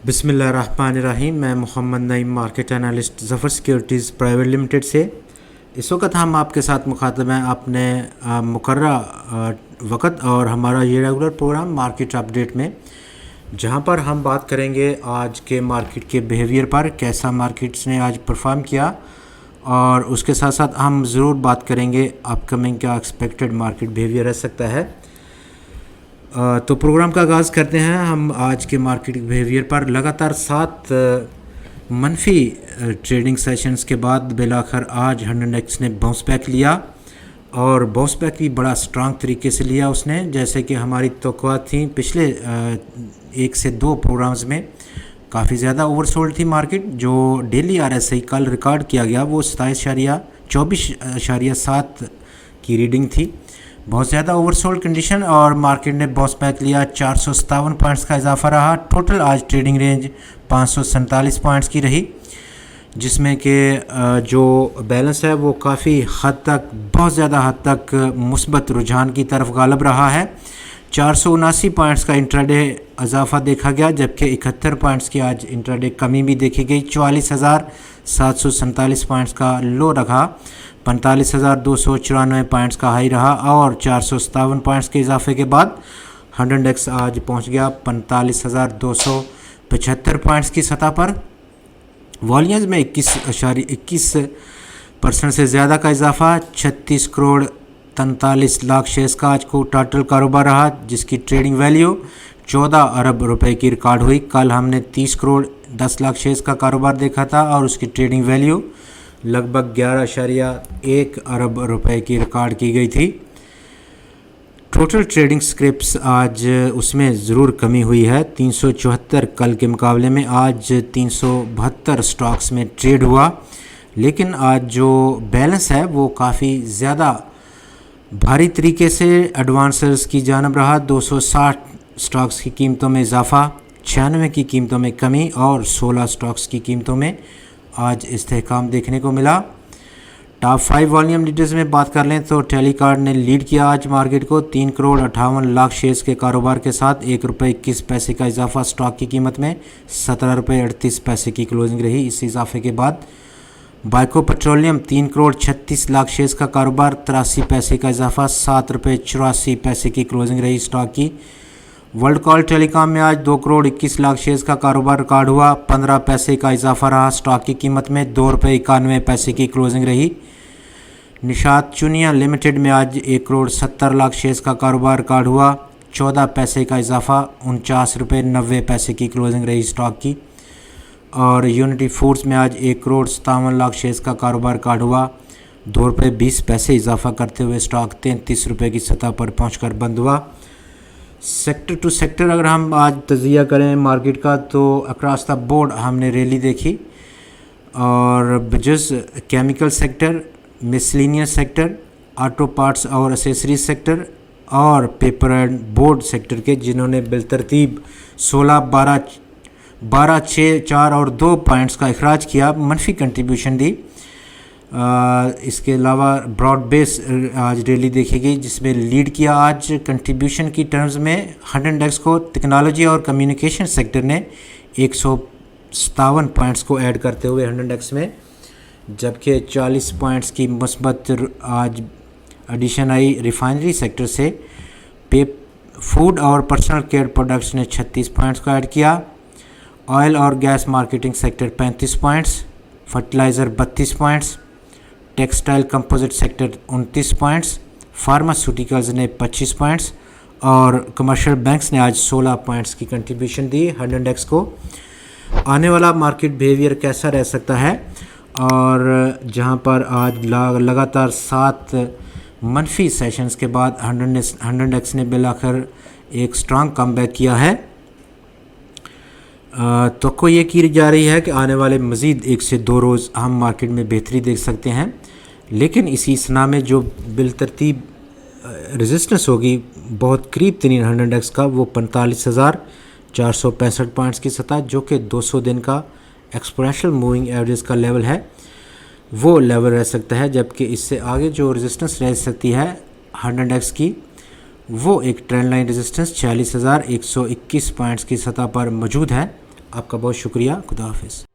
बिस्मिल्लाहिर्रहमानिर्रहीम। मैं Mohammad Naeem, market analyst Zafar securities private limited से। इस वक्त हम आपके साथ मुखातब हैं अपने मुकर्रर वक़्त और हमारा ये रेगुलर प्रोग्राम मार्केट अपडेट में, जहां पर हम बात करेंगे आज के मार्केट के बिहेवियर पर, कैसा मार्केट्स ने आज परफॉर्म किया, और उसके साथ साथ हम ज़रूर बात करेंगे अपकमिंग क्या एक्सपेक्टेड मार्केट बिहेवियर रह सकता है। तो प्रोग्राम का आगाज़ करते हैं हम आज के मार्केट बिहेवियर पर। लगातार 7 मनफी ट्रेडिंग सेशंस के बाद बिलाखिर आज 100x ने बाउंस बैक लिया, और बाउंस बैक भी बड़ा स्ट्रांग तरीके से लिया उसने, जैसे कि हमारी तवक्कुआत थी। पिछले 1 से 2 प्रोग्राम्स में काफ़ी ज़्यादा ओवरसोल्ड थी मार्केट। जो डेली RSI कल रिकॉर्ड किया गया वो 24.7 की रीडिंग थी, बहुत ज़्यादा ओवरसोल्ड कंडीशन, और मार्केट ने बाउंस बैक लिया। 457 पॉइंट्स का इजाफा रहा। टोटल आज ट्रेडिंग रेंज 547 पॉइंट्स की रही, जिसमें कि जो बैलेंस है वो काफ़ी हद तक, बहुत ज़्यादा हद तक मुस्बत रुझान की तरफ गालिब रहा है। 479 पॉइंट्स का इंट्राडे इजाफा देखा गया, जबकि 71 पॉइंट्स की आज इंट्राडे कमी भी देखी गई। 44,747 पॉइंट्स का लो रखा, 45,294 पॉइंट्स का हाई रहा, और 457 पॉइंट्स के इजाफे के बाद 100x आज पहुंच गया 45,275 पॉइंट्स की सतह पर। वॉल्यूम्स में 21% से ज़्यादा का इजाफा, 36 करोड़ 43 लाख शेयर्स का आज को टोटल कारोबार रहा, जिसकी ट्रेडिंग वैल्यू 14 अरब रुपए की रिकॉर्ड हुई। कल हमने 30 करोड़ 10 लाख शेयर्स का कारोबार देखा था, और उसकी ट्रेडिंग वैल्यू लगभग 11.1 अरब रुपए की रिकॉर्ड की गई थी। टोटल ट्रेडिंग स्क्रिप्ट्स आज उसमें ज़रूर कमी हुई है, 374 कल के मुकाबले में आज 372 स्टॉक्स में ट्रेड हुआ। लेकिन आज जो बैलेंस है वो काफ़ी ज़्यादा भारी तरीके से एडवांसर्स की जानब रहा। 260 स्टॉक्स की कीमतों में इजाफा, 96 की कीमतों में कमी, और 16 स्टॉक्स की कीमतों में आज इस्तेहकाम देखने को मिला। टॉप 5 वॉल्यूम लीडर्स में बात कर लें तो टेलीकार्ड ने लीड किया आज मार्केट को 3 करोड़ 58 लाख शेयर्स के कारोबार के साथ। 1 रुपये 21 पैसे का इजाफा स्टॉक की कीमत में, 17 रुपये 38 पैसे की क्लोजिंग रही। इस इजाफे के बाद बाइको पेट्रोलियम 3 करोड़ 36 लाख शेयर्स का कारोबार, 83 पैसे का इजाफा, 7 रुपये 84 पैसे की क्लोजिंग रही स्टॉक की। वर्ल्ड कॉल टेलीकॉम में आज 2 करोड़ 21 लाख शेयर्स का कारोबार रिकॉर्ड हुआ, 15 पैसे का इजाफा रहा स्टॉक की कीमत में, 2 रुपये 91 पैसे की क्लोजिंग रही। निशात चुनिया लिमिटेड में आज 1 करोड़ 70 लाख शेयर्स का कारोबार रिकॉर्ड हुआ, 14 पैसे का इजाफा, 49 रुपये 90 पैसे की क्लोजिंग रही स्टॉक की। और यूनिटी फूड्स में आज 1 करोड़ 57 लाख शेयर्स का कारोबार रिकॉर्ड हुआ, 2 रुपये 20 पैसे इजाफा करते हुए स्टॉक 33 रुपये की सतह पर पहुँचकर बंद हुआ। सेक्टर टू सेक्टर अगर हम आज तजिया करें मार्केट का, तो अक्रॉस द बोर्ड हमने रैली देखी, और बजस chemical sector, miscellaneous sector, auto parts और एसेसरीज सेक्टर, और पेपर एंड बोर्ड सेक्टर के, जिन्होंने बिलतरतीब 16, 12, 6, 4 और 2 पॉइंट्स का अखराज किया, मनफी कंट्रीब्यूशन दी। इसके अलावा ब्रॉड बेस आज रैली देखी गई, जिसमें लीड किया आज कंट्रीब्यूशन की टर्म्स में 100x को टेक्नोलॉजी और कम्युनिकेशन सेक्टर ने 157 पॉइंट्स को ऐड करते हुए 100x में, जबकि 40 पॉइंट्स की मुस्बत आज एडिशन आई रिफाइनरी सेक्टर से। फूड और पर्सनल केयर प्रोडक्ट्स ने 36 पॉइंट्स को ऐड किया। ऑयल और gas marketing sector 35 points, fertiliser 32 points, textile composite sector 29 points, pharmaceuticals ने 25 पॉइंट्स, और कमर्शियल बैंक्स ने आज 16 पॉइंट्स की कंट्रीब्यूशन दी 100x को। आने वाला मार्केट बिहेवियर कैसा रह सकता है, और जहां पर आज लगातार 7 मनफी सेशंस के बाद 100x ने बिलाखिर एक स्ट्रांग कमबैक किया है। तो ये की जा रही है कि आने वाले मज़ीद 1 से 2 रोज़ हम मार्केट में बेहतरी देख सकते हैं, लेकिन इसी सना में जो बिलतरतीब रेजिस्टेंस होगी बहुत करीब तरीन 100x का, वो 45,465 पॉइंट्स की सतह, जो कि 200 दिन का एक्सपोनेंशियल मूविंग एवरेज का लेवल है, वो लेवल रह सकता है। जबकि इससे आगे जो रेजिस्टेंस रह सकती है 100x की, वो एक ट्रेंड लाइन रेजिस्टेंस 46,121 पॉइंट्स की सतह पर मौजूद है। आपका बहुत शुक्रिया। खुदा हाफिज़।